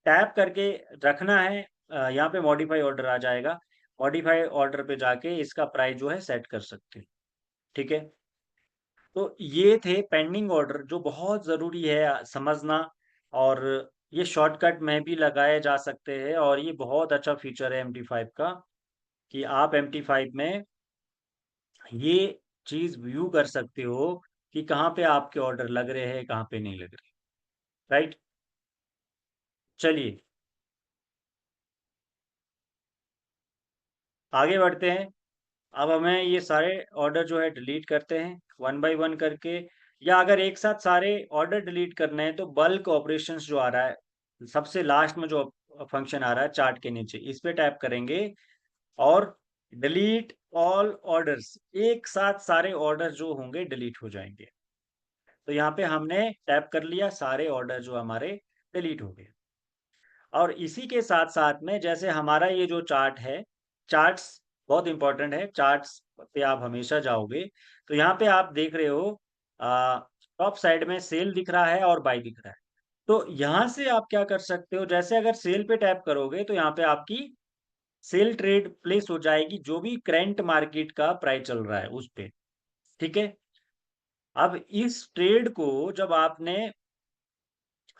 टैप करके रखना है, यहाँ पे मॉडिफाई ऑर्डर आ जाएगा, मॉडिफाई ऑर्डर पे जाके इसका प्राइस जो है सेट कर सकते हैं। ठीक है, तो ये थे पेंडिंग ऑर्डर जो बहुत ज़रूरी है समझना। और ये शॉर्टकट में भी लगाए जा सकते हैं और ये बहुत अच्छा फीचर है MT5 का कि आप MT5 में ये चीज़ व्यू कर सकते हो कि कहाँ पे आपके ऑर्डर लग रहे हैं, कहाँ पे नहीं लग रहे। राइट? चलिए आगे बढ़ते हैं। अब हमें ये सारे ऑर्डर जो है डिलीट करते हैं वन बाय वन करके, या अगर एक साथ सारे ऑर्डर डिलीट करने हैं तो बल्क ऑपरेशंस जो आ रहा है सबसे लास्ट में जो फंक्शन आ रहा है चार्ट के नीचे, इस पे टैप करेंगे और डिलीट ऑल ऑर्डर्स, एक साथ सारे ऑर्डर जो होंगे डिलीट हो जाएंगे। तो यहाँ पे हमने टैप कर लिया, सारे ऑर्डर जो हमारे डिलीट हो गए। और इसी के साथ-साथ में जैसे हमारा ये जो चार्ट है, चार्ट्स बहुत इम्पोर्टेंट है, चार्ट्स पे आप हमेशा जाओगे, तो यहाँ पे आप देख रहे हो टॉप साइड में सेल दिख रहा है और बाय दिख रहा है। तो यहाँ से आप क्या कर सकते हो, जैसे अगर सेल पे टैप करोगे तो यहाँ पे आपकी सेल ट्रेड प्लेस हो जाएगी, जो भी करंट मार्केट का प्राइस चल रहा है उस पे, ठीक है? अब इस ट्रेड को जब आपने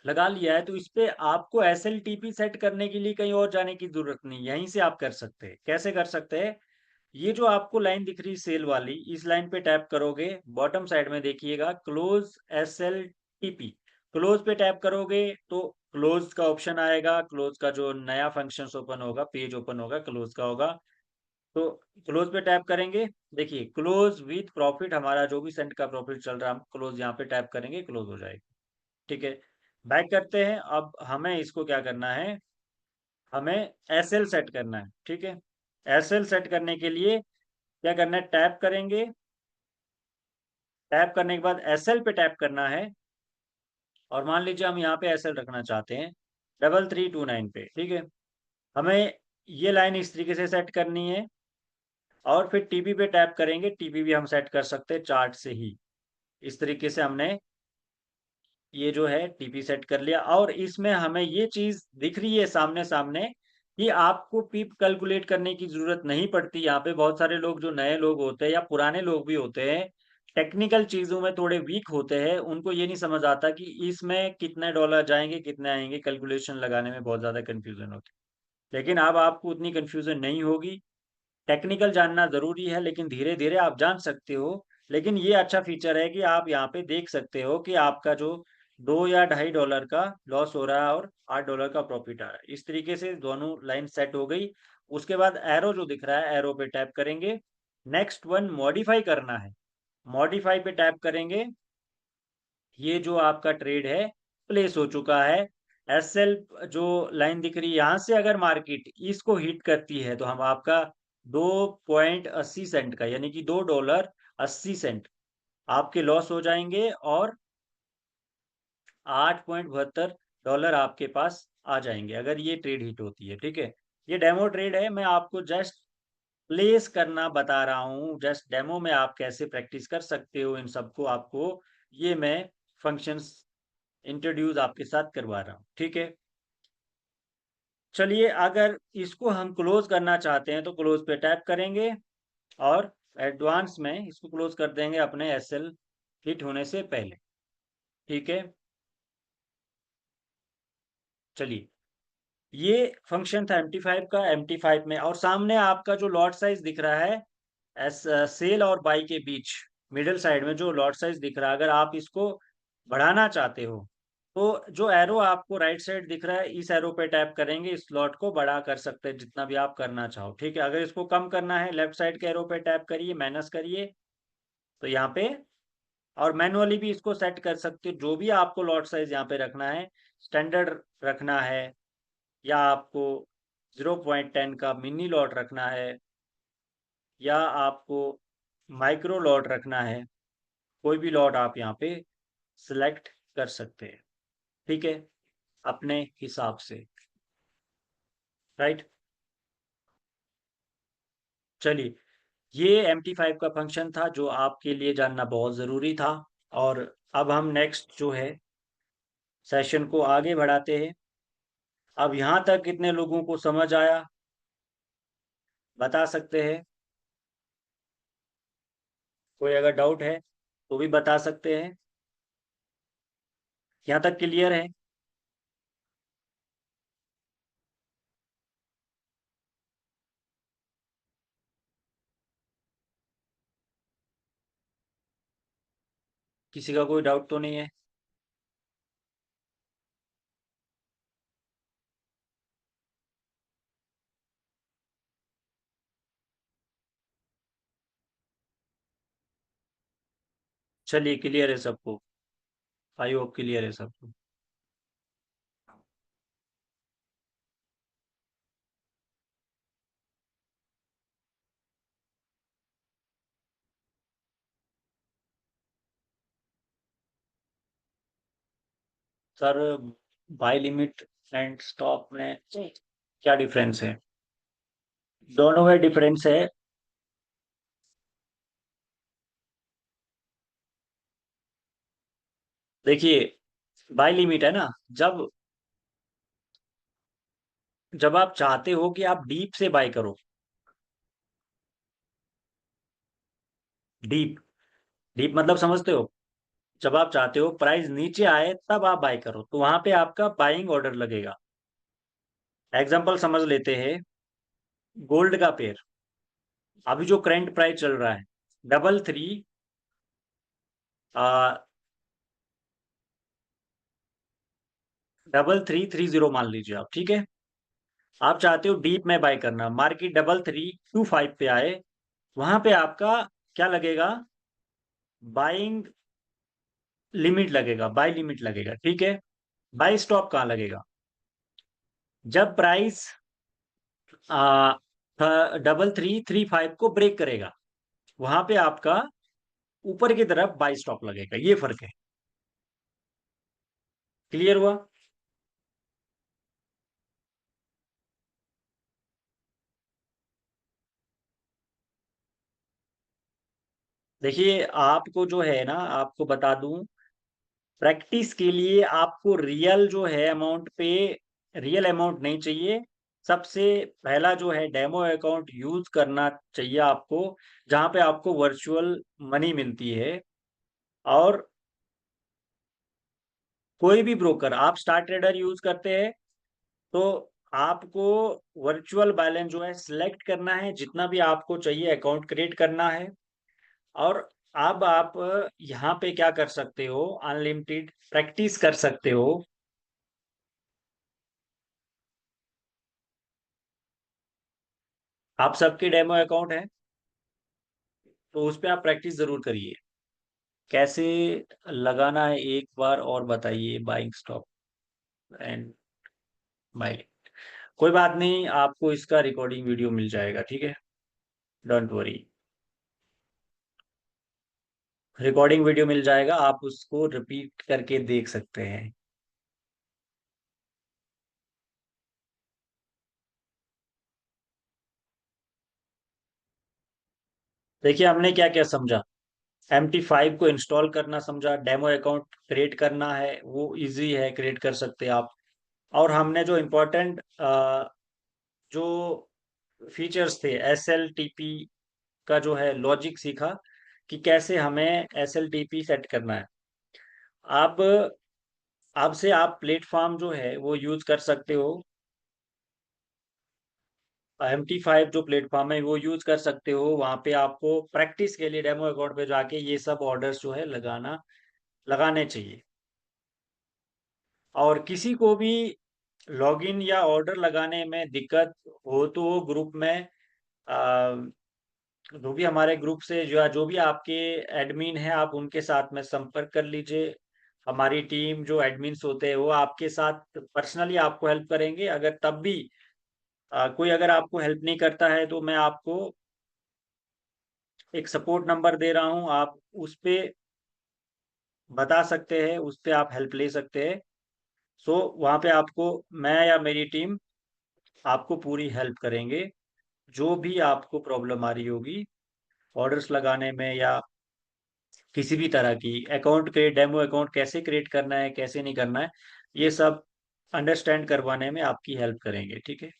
लगा लिया है तो इस पे आपको एसएलटीपी सेट करने के लिए कहीं और जाने की जरूरत नहीं, यहीं से आप कर सकते हैं। कैसे कर सकते हैं? ये जो आपको लाइन दिख रही है सेल वाली, इस लाइन पे टैप करोगे, बॉटम साइड में देखिएगा क्लोज एसएलटीपी, क्लोज पे टैप करोगे तो क्लोज का ऑप्शन आएगा, क्लोज का जो नया फंक्शन ओपन होगा, पेज ओपन होगा, क्लोज का होगा। तो क्लोज पे टैप करेंगे, देखिए क्लोज विथ प्रॉफिट, हमारा जो भी सेंट का प्रॉफिट चल रहा है हम क्लोज यहाँ पे टैप करेंगे, क्लोज हो जाएगा। ठीक है, बैक करते हैं। अब हमें इसको क्या करना है, हमें एसएल सेट करना है। ठीक है, एसएल सेट करने के लिए क्या करना है, टैप करेंगे, टैप करने के बाद एसएल पे टैप करना है और मान लीजिए हम यहाँ पे एसएल रखना चाहते हैं 3329 पे। ठीक है, हमें ये लाइन इस तरीके से सेट करनी है और फिर टीपी पे टैप करेंगे, टीपी भी हम सेट कर सकते हैं चार्ट से ही। इस तरीके से हमने ये जो है टीपी सेट कर लिया और इसमें हमें ये चीज दिख रही है सामने सामने कि आपको पीप कैलकुलेट करने की जरूरत नहीं पड़ती। यहाँ पे बहुत सारे लोग जो नए लोग होते हैं या पुराने लोग भी होते हैं, टेक्निकल चीजों में थोड़े वीक होते हैं, उनको ये नहीं समझ आता कि इसमें कितने डॉलर जाएंगे कितने आएंगे, कैलकुलेशन लगाने में बहुत ज्यादा कंफ्यूजन होती है। लेकिन अब आपको उतनी कंफ्यूजन नहीं होगी। टेक्निकल जानना ज़रूरी है लेकिन धीरे-धीरे आप जान सकते हो। लेकिन ये अच्छा फीचर है कि आप यहाँ पे देख सकते हो कि आपका जो 2 या $2.5 का लॉस हो रहा है और $8 का प्रॉफिट आ रहा है। इस तरीके से दोनों लाइन सेट हो गई। उसके बाद एरो जो दिख रहा है, एरो पे टैप करेंगे। नेक्स्ट वन मॉडिफाई करना है। मॉडिफाई पे टैप करेंगे, ये जो आपका ट्रेड है प्लेस हो चुका है। एसएल जो लाइन दिख रही है यहाँ से अगर मार्केट इसको हिट करती है तो हम आपका 2.80 सेंट का यानी कि $2.80 आपके लॉस हो जाएंगे और $8.72 आपके पास आ जाएंगे अगर ये ट्रेड हिट होती है। ठीक है, ये डेमो ट्रेड है, मैं आपको जस्ट प्लेस करना बता रहा हूँ, जस्ट डेमो में आप कैसे प्रैक्टिस कर सकते हो इन सबको, आपको ये मैं फंक्शंस इंट्रोड्यूस आपके साथ करवा रहा हूँ। ठीक है, चलिए अगर इसको हम क्लोज करना चाहते हैं तो क्लोज पे टैप करेंगे और एडवांस में इसको क्लोज कर देंगे अपने एसएल हिट होने से पहले। ठीक है, चलिए ये फंक्शन था MT5 का। MT5 में और सामने आपका जो लॉट साइज दिख रहा है एस सेल और बाई के बीच मिडिल साइड में जो लॉट साइज दिख रहा है, अगर आप इसको बढ़ाना चाहते हो तो जो एरो आपको राइट साइड दिख रहा है, इस एरो पे टैप करेंगे, इस स्लॉट को बड़ा कर सकते हैं जितना भी आप करना चाहो। ठीक है, अगर इसको कम करना है लेफ्ट साइड के एरो पे टैप करिए, माइनस करिए, तो यहाँ पे और मैनुअली भी इसको सेट कर सकते हो, जो भी आपको लॉट साइज यहाँ पे रखना है, स्टैंडर्ड रखना है या आपको 0.10 का मिनी लॉट रखना है या आपको माइक्रो लॉट रखना है, कोई भी लॉट आप यहाँ पे सिलेक्ट कर सकते हैं। ठीक है, अपने हिसाब से। राइट, चलिए ये MT5 का फंक्शन था जो आपके लिए जानना बहुत ज़रूरी था। और अब हम नेक्स्ट जो है सेशन को आगे बढ़ाते हैं। अब यहाँ तक कितने लोगों को समझ आया, बता सकते हैं? कोई अगर डाउट है तो भी बता सकते हैं। यहाँ तक क्लियर है? किसी का कोई डाउट तो नहीं है? चलिए, क्लियर है सबको? आई होप क्लियर है सबको। Sir, buy limit and stop में क्या डिफरेंस है? दोनों में डिफरेंस है। देखिए, बाय लिमिट है ना, जब जब आप चाहते हो कि आप डीप से बाय करो। डीप, डीप मतलब समझते हो? जब आप चाहते हो प्राइस नीचे आए तब आप बाय करो, तो वहां पे आपका बाइंग ऑर्डर लगेगा। एग्जांपल समझ लेते हैं। गोल्ड का पेयर, अभी जो करंट प्राइस चल रहा है, 33, 3330 मान लीजिए आप, ठीक है। आप चाहते हो डीप में बाय करना, मार्केट 3325 पे आए, वहां पे आपका क्या लगेगा? बाइंग लिमिट लगेगा, बाय लिमिट लगेगा, ठीक है। बाय स्टॉप कहाँ लगेगा? जब प्राइस 3335 को ब्रेक करेगा, वहां पे आपका ऊपर की तरफ बाय स्टॉप लगेगा। ये फर्क है। क्लियर हुआ? देखिए, आपको जो है ना, आपको बता दूं, प्रैक्टिस के लिए आपको रियल जो है अमाउंट पे, रियल अमाउंट नहीं चाहिए। सबसे पहला जो है डेमो अकाउंट यूज करना चाहिए आपको, जहां पे आपको वर्चुअल मनी मिलती है। और कोई भी ब्रोकर, आप स्टार ट्रेडर यूज करते हैं, तो आपको वर्चुअल बैलेंस जो है सिलेक्ट करना है, जितना भी आपको चाहिए अकाउंट क्रिएट करना है। और अब आप यहाँ पे क्या कर सकते हो, अनलिमिटेड प्रैक्टिस कर सकते हो। आप सबके डेमो अकाउंट है, तो उस पे आप प्रैक्टिस जरूर करिए। कैसे लगाना है एक बार और बताइए, बाइंग स्टॉप एंड बाइंग। कोई बात नहीं, आपको इसका रिकॉर्डिंग वीडियो मिल जाएगा, ठीक है। डोंट वरी, रिकॉर्डिंग वीडियो मिल जाएगा, आप उसको रिपीट करके देख सकते हैं। देखिए, हमने क्या क्या समझा। MT5 को इंस्टॉल करना समझा, डेमो अकाउंट क्रिएट करना है, वो इजी है, क्रिएट कर सकते हैं आप। और हमने जो इम्पोर्टेंट जो फीचर्स थे, SLTP का जो है लॉजिक सीखा, कि कैसे हमें SLTP सेट करना है। अब अब से आप प्लेटफॉर्म जो है वो यूज कर सकते हो। MT5 जो प्लेटफॉर्म है वो यूज कर सकते हो, वहां पे आपको प्रैक्टिस के लिए डेमो अकाउंट पे जाके ये सब ऑर्डर्स जो है लगाने चाहिए। और किसी को भी लॉगिन या ऑर्डर लगाने में दिक्कत हो तो वो ग्रुप में, आ, जो भी हमारे ग्रुप से जो भी आपके एडमिन है, आप उनके साथ में संपर्क कर लीजिए। हमारी टीम जो एडमिन्स होते हैं वो आपके साथ पर्सनली आपको हेल्प करेंगे। अगर तब भी कोई अगर आपको हेल्प नहीं करता है, तो मैं आपको एक सपोर्ट नंबर दे रहा हूँ, आप उस पे बता सकते हैं, उस पे आप हेल्प ले सकते हैं। सो वहाँ पे आपको मैं या मेरी टीम आपको पूरी हेल्प करेंगे। जो भी आपको प्रॉब्लम आ रही होगी ऑर्डर्स लगाने में, या किसी भी तरह की अकाउंट के डेमो अकाउंट कैसे क्रिएट करना है, कैसे नहीं करना है, ये सब अंडरस्टैंड करवाने में आपकी हेल्प करेंगे, ठीक है।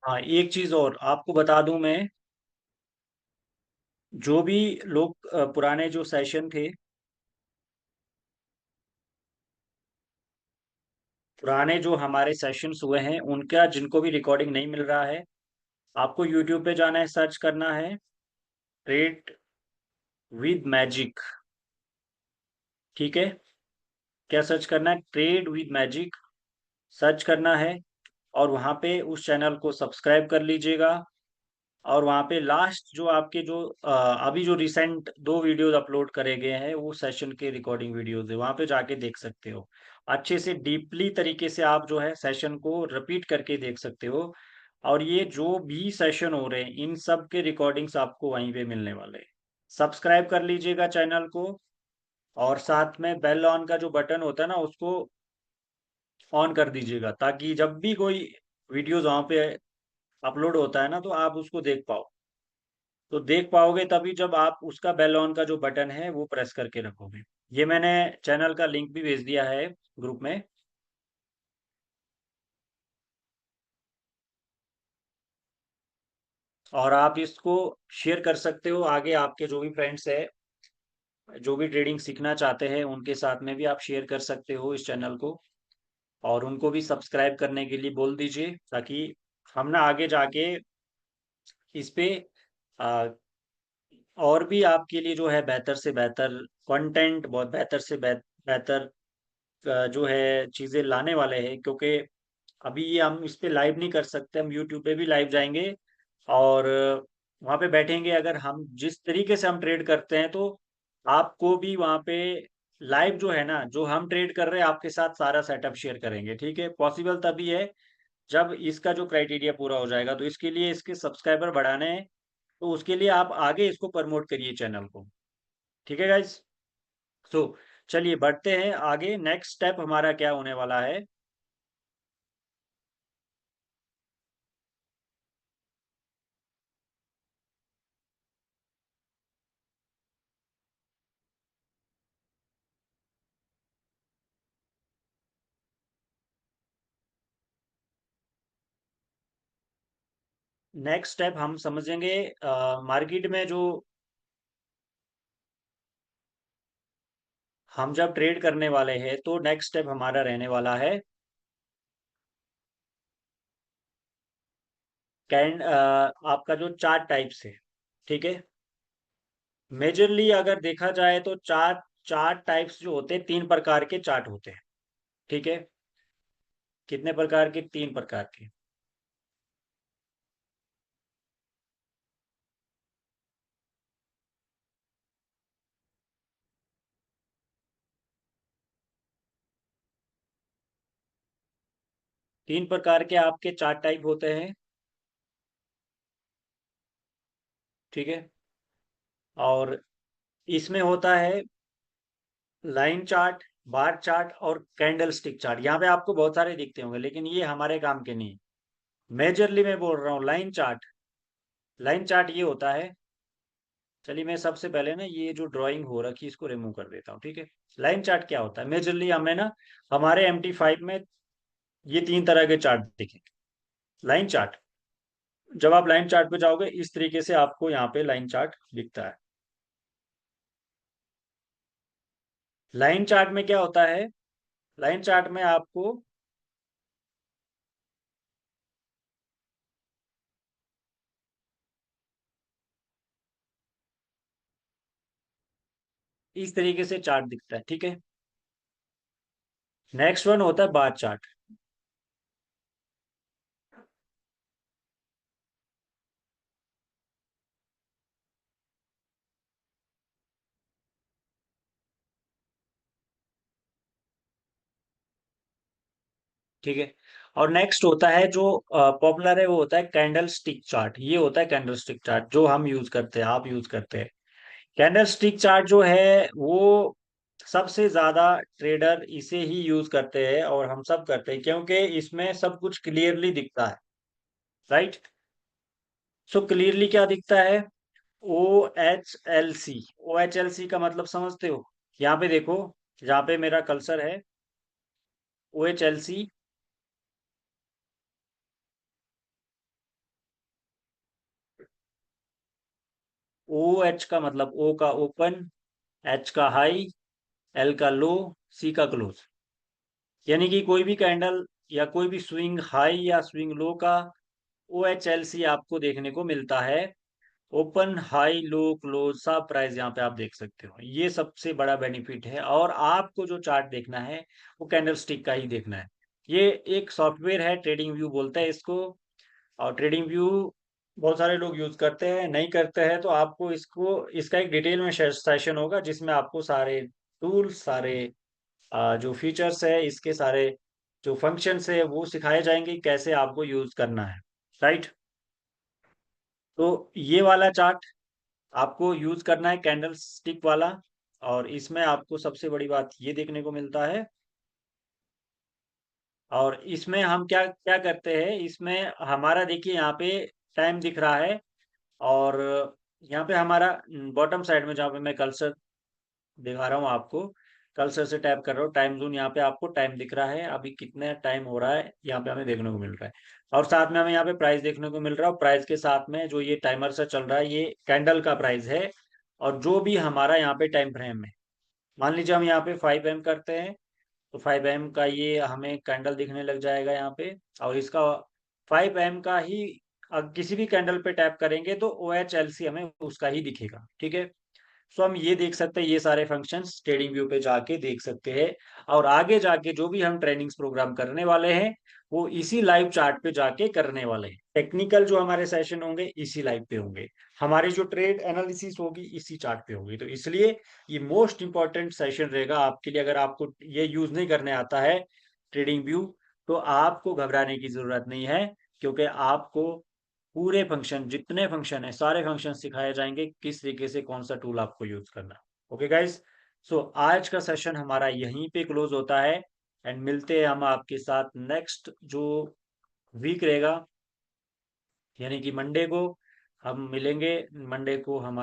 हाँ, एक चीज और आपको बता दूं मैं, जो भी लोग पुराने जो सेशन थे, पुराने जो हमारे सेशंस हुए हैं उनका जिनको भी रिकॉर्डिंग नहीं मिल रहा है, आपको यूट्यूब पे जाना है, सर्च करना है ट्रेड विद मैजिक। ठीक है, क्या सर्च करना है? ट्रेड विद मैजिक सर्च करना है, और वहां पे उस चैनल को सब्सक्राइब कर लीजिएगा। और वहां पे लास्ट जो आपके जो अभी जो रिसेंट दो वीडियोस अपलोड करे गए हैं वो सेशन के रिकॉर्डिंग वीडियोस है, वहां पे जाके देख सकते हो। अच्छे से डीपली तरीके से आप जो है सेशन को रिपीट करके देख सकते हो। और ये जो भी सेशन हो रहे हैं इन सब के रिकॉर्डिंग्स आपको वहीं पे मिलने वाले हैं। सब्सक्राइब कर लीजिएगा चैनल को, और साथ में बेल ऑन का जो बटन होता है ना उसको ऑन कर दीजिएगा, ताकि जब भी कोई वीडियोस वहां पे अपलोड होता है ना तो आप उसको देख पाओ। तो देख पाओगे तभी जब आप उसका बेल ऑन का जो बटन है वो प्रेस करके रखोगे। ये मैंने चैनल का लिंक भी भेज दिया है ग्रुप में, और आप इसको शेयर कर सकते हो आगे, आपके जो भी फ्रेंड्स है जो भी ट्रेडिंग सीखना चाहते हैं उनके साथ में भी आप शेयर कर सकते हो इस चैनल को। और उनको भी सब्सक्राइब करने के लिए बोल दीजिए, ताकि हम ना आगे जाके इस पे आ, और भी आपके लिए जो है बेहतर से बेहतर कंटेंट, बहुत बेहतर से बेहतर जो है चीजें लाने वाले हैं। क्योंकि अभी ये हम इस पे लाइव नहीं कर सकते, हम यूट्यूब पे भी लाइव जाएंगे और वहां पे बैठेंगे। अगर हम जिस तरीके से हम ट्रेड करते हैं तो आपको भी वहां पे लाइव जो है ना, जो हम ट्रेड कर रहे हैं आपके साथ सारा सेटअप शेयर करेंगे। ठीक है, पॉसिबल तभी है जब इसका जो क्राइटेरिया पूरा हो जाएगा। तो इसके लिए इसके सब्सक्राइबर बढ़ाने हैं, तो उसके लिए आप आगे इसको प्रमोट करिए चैनल को। ठीक है गाइज, तो चलिए बढ़ते हैं आगे। नेक्स्ट स्टेप हमारा क्या होने वाला है? नेक्स्ट स्टेप हम समझेंगे मार्केट में जो हम जब ट्रेड करने वाले हैं तो नेक्स्ट स्टेप हमारा रहने वाला है आपका जो चार्ट टाइप्स है। ठीक है, मेजरली अगर देखा जाए तो चार्ट चार्ट टाइप्स जो होते हैं, तीन प्रकार के चार्ट होते हैं। ठीक है, कितने प्रकार के? तीन प्रकार के। तीन प्रकार के आपके चार्ट टाइप होते हैं। ठीक है, और इसमें होता है लाइन चार्ट, बार चार्ट और कैंडल स्टिक चार्ट। यहाँ पे आपको बहुत सारे दिखते होंगे लेकिन ये हमारे काम के नहीं। मेजरली मैं बोल रहा हूँ लाइन चार्ट। लाइन चार्ट ये होता है, चलिए मैं सबसे पहले ना ये जो ड्राइंग हो रखी है इसको रिमूव कर देता हूँ। ठीक है, लाइन चार्ट क्या होता है? मेजरली हमें ना हमारे MT5 में ये तीन तरह के चार्ट दिखेंगे। लाइन चार्ट, जब आप लाइन चार्ट पे जाओगे इस तरीके से आपको यहाँ पे लाइन चार्ट दिखता है। लाइन चार्ट में क्या होता है? लाइन चार्ट में आपको इस तरीके से चार्ट दिखता है। ठीक है, नेक्स्ट वन होता है बार चार्ट। ठीक है, और नेक्स्ट होता है जो पॉपुलर है वो होता है कैंडल स्टिक चार्ट। ये होता है कैंडल स्टिक चार्ट जो हम यूज करते हैं, आप यूज करते हैं। कैंडल स्टिक चार्ट जो है वो सबसे ज्यादा ट्रेडर इसे ही यूज करते हैं, और हम सब करते हैं क्योंकि इसमें सब कुछ क्लियरली दिखता है। राइट, सो क्लियरली क्या दिखता है? OHLC। OHLC का मतलब समझते हो? यहाँ पे देखो, जहाँ पे मेरा कर्सर है, OHLC ओ एच का मतलब ओ का ओपन, एच का हाई, एल का लो, सी का क्लोज। यानी कि कोई भी कैंडल या कोई भी स्विंग हाई या स्विंग लो का ओ एच एल सी आपको देखने को मिलता है। ओपन हाई लो क्लोज सब प्राइस यहाँ पे आप देख सकते हो, ये सबसे बड़ा बेनिफिट है। और आपको जो चार्ट देखना है वो कैंडल स्टिक का ही देखना है। ये एक सॉफ्टवेयर है, ट्रेडिंग व्यू बोलते हैं इसको। और ट्रेडिंग व्यू बहुत सारे लोग यूज करते हैं, नहीं करते हैं तो आपको इसको इसका एक डिटेल में सेशन होगा जिसमें आपको सारे टूल्स, सारे जो फीचर्स है इसके, सारे जो फंक्शंस है वो सिखाए जाएंगे कैसे आपको यूज करना है। राइट। तो ये वाला चार्ट आपको यूज करना है, कैंडल स्टिक वाला। और इसमें आपको सबसे बड़ी बात ये देखने को मिलता है। और इसमें हम क्या क्या करते हैं, इसमें हमारा देखिए यहाँ पे टाइम दिख रहा है। और यहाँ पे हमारा बॉटम साइड में जहाँ पे मैं कर्सर दिखा रहा हूँ आपको, कर्सर से टैप कर रहा हूँ, टाइम जोन यहाँ पे आपको टाइम दिख रहा है, अभी कितने टाइम हो रहा है यहाँ पे हमें देखने को मिल रहा है। और साथ में हमें यहाँ पे प्राइस देखने को मिल रहा है, और प्राइस के साथ में जो ये टाइमर से चल रहा है ये कैंडल का प्राइस है। और जो भी हमारा यहाँ पे टाइम फ्रेम है, मान लीजिए हम यहाँ पे 5 एम करते हैं, तो 5 एम का ये हमें कैंडल दिखने लग जाएगा यहाँ पे। और इसका 5 एम का ही किसी भी कैंडल पे टैप करेंगे तो ओ एच एल सी हमें उसका ही दिखेगा। ठीक है। सो हम ये देख सकते हैं, ये सारे फंक्शंस ट्रेडिंग व्यू पे जाके देख सकते हैं। और आगे जाके जो भी हम ट्रेनिंग्स प्रोग्राम करने वाले हैं वो इसी लाइव चार्ट पे जाके करने वाले हैं। टेक्निकल जो हमारे सेशन होंगे इसी लाइव पे होंगे, हमारी जो ट्रेड एनालिसिस होगी इसी चार्ट पे होगी। तो इसलिए ये मोस्ट इंपॉर्टेंट सेशन रहेगा आपके लिए। अगर आपको ये यूज नहीं करने आता है ट्रेडिंग व्यू, तो आपको घबराने की जरूरत नहीं है, क्योंकि आपको पूरे फंक्शन, जितने फंक्शन है सारे फंक्शन सिखाए जाएंगे, किस तरीके से कौन सा टूल आपको यूज करना। Okay guys. सो आज का सेशन हमारा यहीं पे क्लोज होता है। एंड मिलते हैं हम आपके साथ नेक्स्ट जो वीक रहेगा, यानी कि मंडे को हम मिलेंगे। मंडे को हमारा